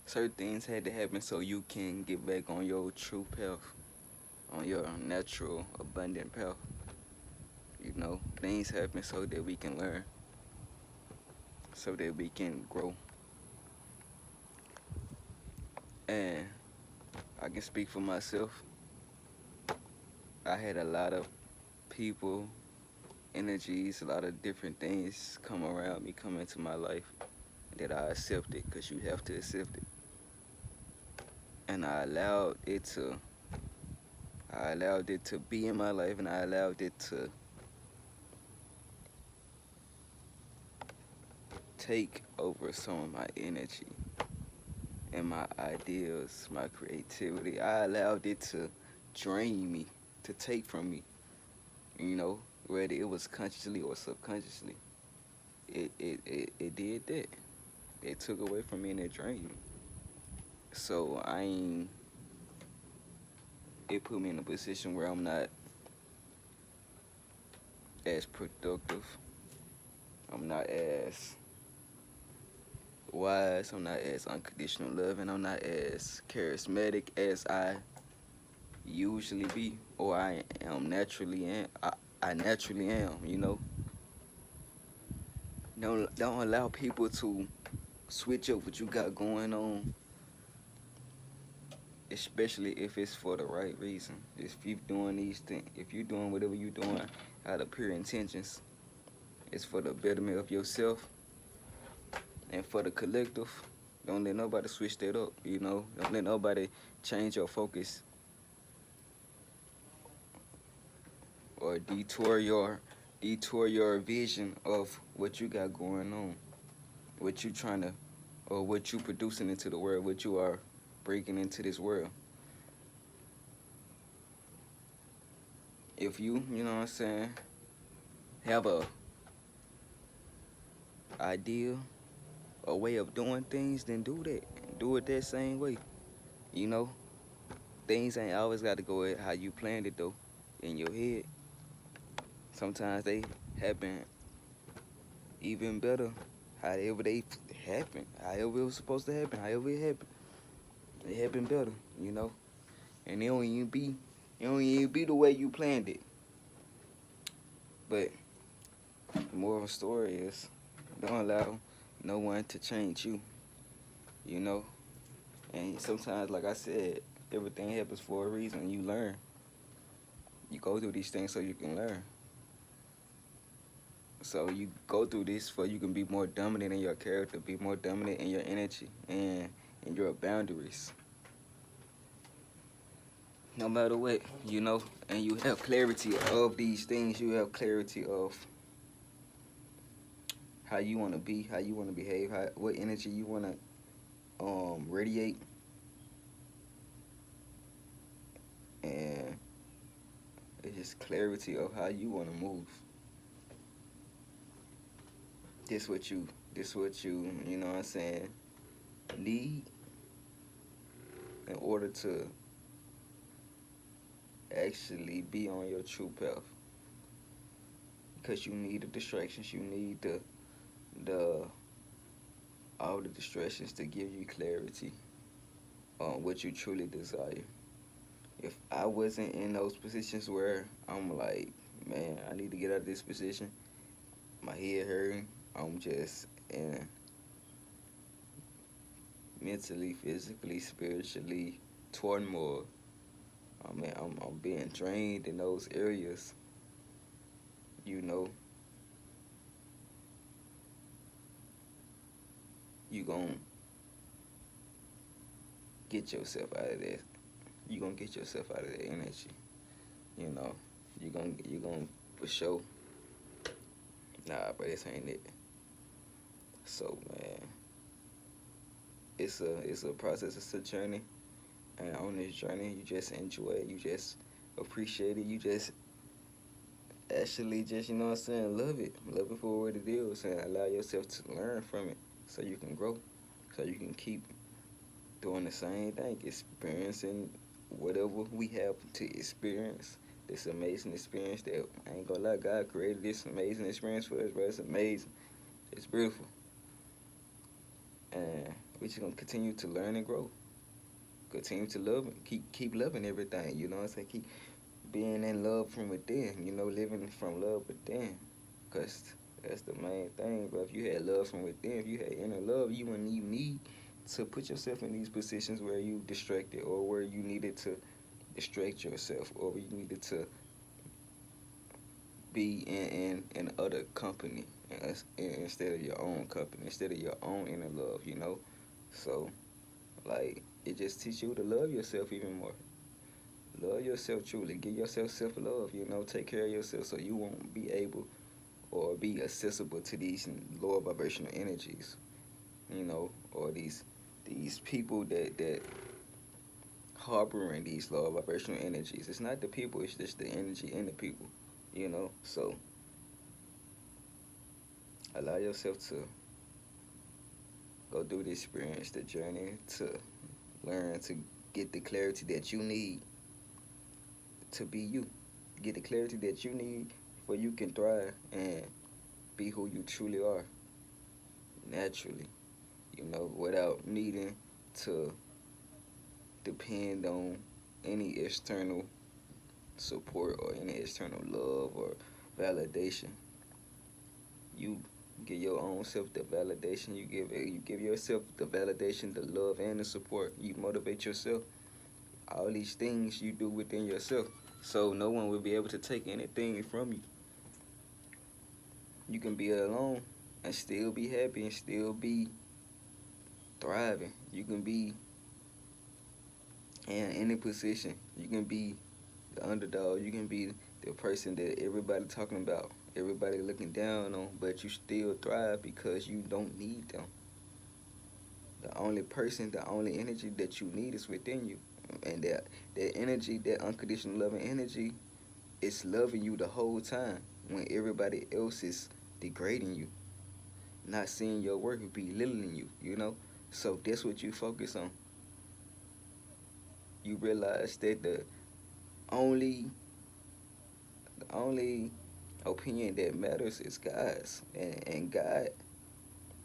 certain things had to happen so you can get back on your true path, on your natural, abundant path. Things happen so that we can learn, so that we can grow. And I can speak for myself. I had a lot of people, energies, a lot of different things come around me, come into my life that I accepted, because you have to accept it. And I allowed it to be in my life, and I allowed it to take over some of my energy and my ideas, my creativity. I allowed it to drain me, to take from me, whether it was consciously or subconsciously. It did that. It took away from me and it drained me. So it put me in a position where I'm not as productive. I'm not as wise. I'm not as unconditional loving. I'm not as charismatic as I usually be, or I am naturally am. I naturally am. Don't allow people to switch up what you got going on, especially if it's for the right reason. If you doing these things, if you doing whatever you doing out of pure intentions, it's for the betterment of yourself and for the collective. Don't let nobody switch that up. Don't let nobody change your focus or detour your vision of what you got going on, what you trying to, or what you producing into the world, what you are breaking into this world. If you know what I'm saying, have a idea, a way of doing things, then do that. Do it that same way. You know, things ain't always got to go how you planned it though. In your head, sometimes they happen even better. However they happen, however it was supposed to happen, however it happened, it happened better. And it don't even be the way you planned it. But the moral of the story is, don't allow no one to change you. You know, and sometimes, like I said, everything happens for a reason. You learn. You go through these things so you can learn. So you go through this for you can be more dominant in your character, be more dominant in your energy and in your boundaries. No matter what, and you have clarity of these things. You have clarity of how you want to be, how you want to behave, what energy you want to radiate, and it's just clarity of how you want to move. This what you you know what I'm saying, need in order to actually be on your true path. Because you need the distractions, you need the all the distractions to give you clarity on what you truly desire. If I wasn't in those positions where I'm like, man, I need to get out of this position, my head hurting, I'm just in mentally, physically, spiritually turmoil. I mean, I'm being drained in those areas. You know, you gon' get yourself out of that. You gonna get yourself out of that energy. You know, you gonna for sure. Nah, but this ain't it. So man, it's a process. It's a journey, and on this journey, you just enjoy it. You just appreciate it. You just actually just you know what I'm saying, love it for what it is, and allow yourself to learn from it, so you can grow, so you can keep doing the same thing, experiencing whatever we have to experience. This amazing experience that I ain't gonna lie, God created this amazing experience for us, bro. It's amazing. It's beautiful. And We just gonna continue to learn and grow. Continue to love and keep loving everything. You know what I'm saying? Keep being in love from within. You know, living from love within. Cause that's the main thing. But if you had love from within, if you had inner love, you wouldn't even need to put yourself in these positions where you distracted or where you needed to distract yourself or you needed to be in other company instead of your own company, instead of your own inner love, you know? So, like, it just teaches you to love yourself even more. Love yourself truly. Give yourself self love, you know? Take care of yourself so you won't be able or be accessible to these lower vibrational energies, you know, or these people that harboring these lower vibrational energies. It's not the people, it's just the energy in the people, you know? So, allow yourself to go through the experience, the journey, to learn to get the clarity that you need to be you. Get the clarity that you need for you can thrive and be who you truly are naturally, you know, without needing to depend on any external support or any external love or validation. You give your own self the validation. You give yourself the validation, the love, and the support. You motivate yourself. All these things you do within yourself, so no one will be able to take anything from you. You can be alone and still be happy and still be thriving. You can be in any position. You can be the underdog. You can be the person that everybody talking about, everybody looking down on, but you still thrive because you don't need them. The only person, the only energy that you need is within you. And that energy, that unconditional loving energy, is loving you the whole time when everybody else is degrading you, not seeing your work, belittling you, you know? So that's what you focus on. You realize that only the only opinion that matters is God's. And God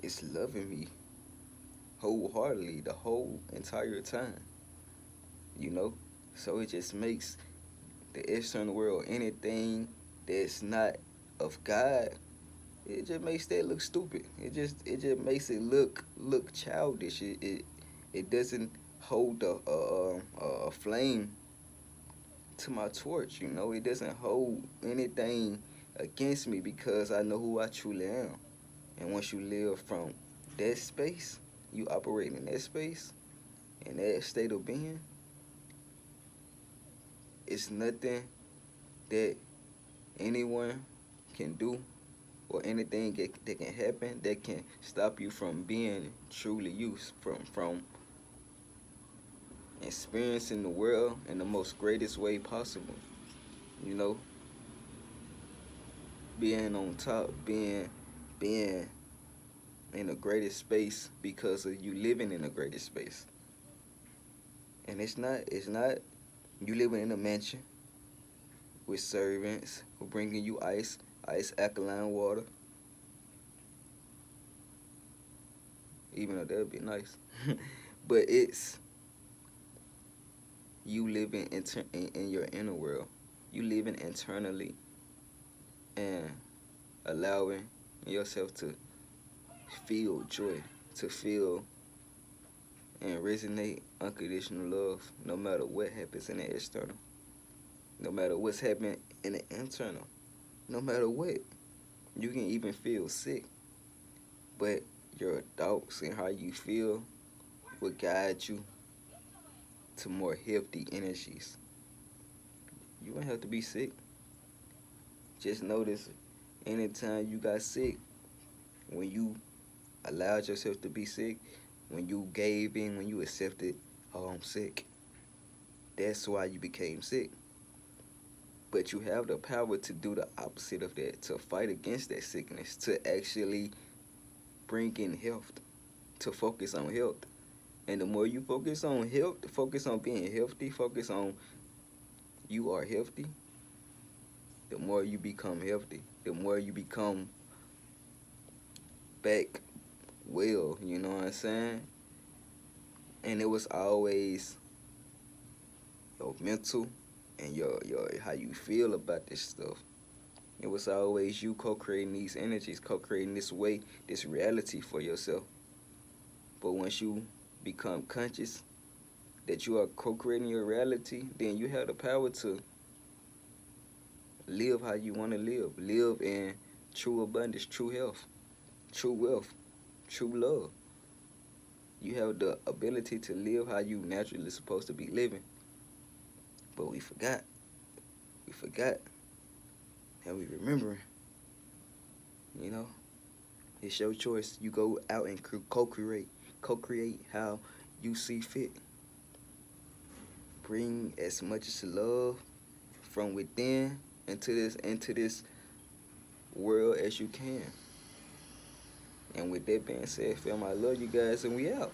is loving me wholeheartedly the whole entire time, you know? So it just makes the external world, anything that's not of God, it just makes that look stupid. It just makes it look childish. It doesn't hold a flame to my torch. You know, it doesn't hold anything against me because I know who I truly am. And once you live from that space, you operate in that space, in that state of being, it's nothing that anyone can do or anything that can happen that can stop you from being truly you, from experiencing the world in the most greatest way possible. You know, being on top, being in the greatest space because of you living in the greatest space. And it's not you living in a mansion with servants who bringing you ice alkaline water. Even though that would be nice, but it's you living in your inner world. You living internally and allowing yourself to feel joy, to feel and resonate unconditional love no matter what happens in the external, no matter what's happening in the internal, no matter what. You can even feel sick, but your thoughts and how you feel will guide you to more healthy energies. You don't have to be sick. Just notice anytime you got sick, when you allowed yourself to be sick, when you gave in, when you accepted, oh, I'm sick. That's why you became sick. But you have the power to do the opposite of that, to fight against that sickness, to actually bring in health, to focus on health. And the more you focus on health, focus on being healthy, focus on you are healthy, the more you become healthy, the more you become back well, you know what I'm saying? And it was always your mental and your how you feel about this stuff. It was always you co-creating these energies, co-creating this way, this reality for yourself. But once you become conscious that you are co-creating your reality, then you have the power to live how you want to live. Live in true abundance, true health, true wealth, true love. You have the ability to live how you naturally supposed to be living. But we forgot. We forgot. And we remembering. You know, it's your choice. You go out and co-create. Co-create how you see fit. Bring as much as love from within into this world as you can. And with that being said, fam, I love you guys, and we out.